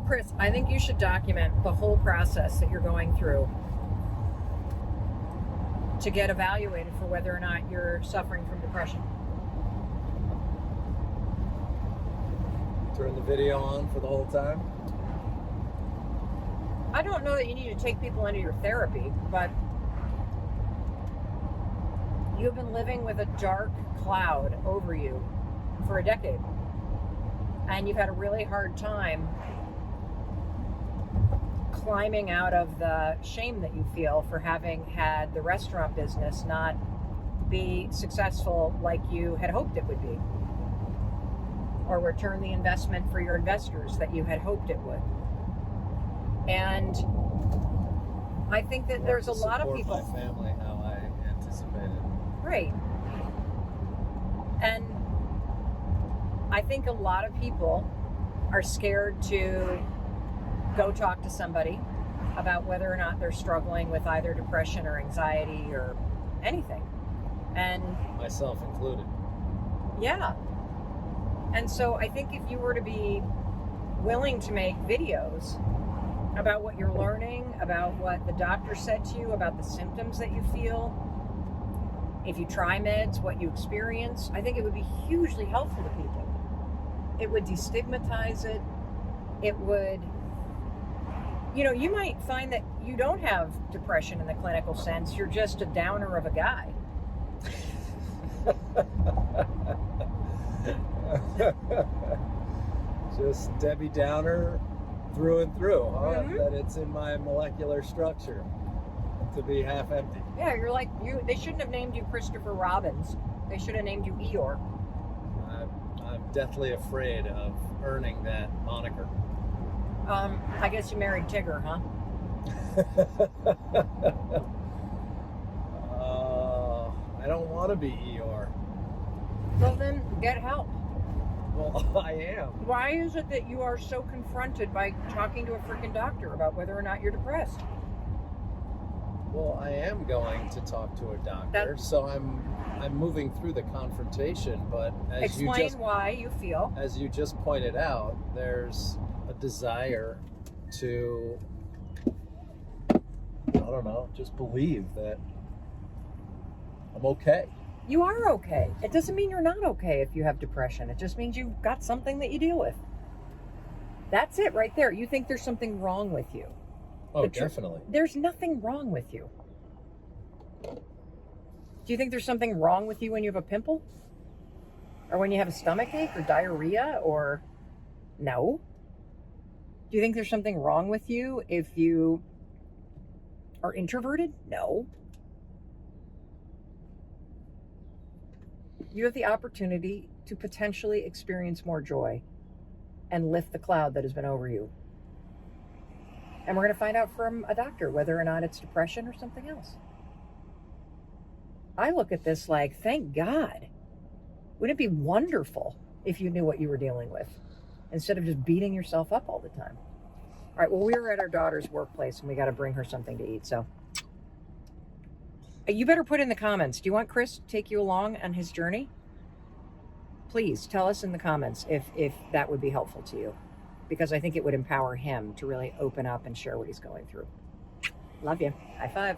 Chris, I think you should document the whole process that you're going through to get evaluated for whether or not you're suffering from depression. Turn the video on for the whole time. I don't know that you need to take people into your therapy, but you've been living with a dark cloud over you for a decade. And you've had a really hard time climbing out of the shame that you feel for having had the restaurant business not be successful like you had hoped it would be, or return the investment for your investors that you had hoped it would. And I think that there's a lot of people. My family how I anticipated. Right. And I think a lot of people are scared to go talk to somebody about whether or not they're struggling with either depression or anxiety or anything. And myself included. Yeah. And so I think if you were to be willing to make videos about what you're learning, about what the doctor said to you, about the symptoms that you feel, if you try meds, what you experience, I think it would be hugely helpful to people. It would destigmatize it. It would, you might find that you don't have depression in the clinical sense. You're just a downer of a guy. Just Debbie Downer through and through, huh? Mm-hmm. That it's in my molecular structure to be half empty. Yeah, you're like they shouldn't have named you Christopher Robbins. They should have named you Eeyore. I'm deathly afraid of earning that moniker. I guess you married Tigger, huh? I don't want to be Eeyore. Well, then get help. Well, I am. Why is it that you are so confronted by talking to a freaking doctor about whether or not you're depressed? Well, I am going to talk to a doctor, so I'm moving through the confrontation, but explain why you feel. As you just pointed out, there's a desire to, I don't know, just believe that I'm okay. You are okay. It doesn't mean you're not okay if you have depression. It just means you've got something that you deal with. That's it right there. You think there's something wrong with you. Oh, definitely. There's nothing wrong with you. Do you think there's something wrong with you when you have a pimple? Or when you have a stomach ache or diarrhea? Or no? Do you think there's something wrong with you if you are introverted? No. You have the opportunity to potentially experience more joy and lift the cloud that has been over you. And we're going to find out from a doctor whether or not it's depression or something else. I look at this like, thank God. Wouldn't it be wonderful if you knew what you were dealing with instead of just beating yourself up all the time? All right, well, we were at our daughter's workplace and we got to bring her something to eat. So you better put in the comments. Do you want Chris to take you along on his journey? Please tell us in the comments if that would be helpful to you, because I think it would empower him to really open up and share what he's going through. Love you. High five.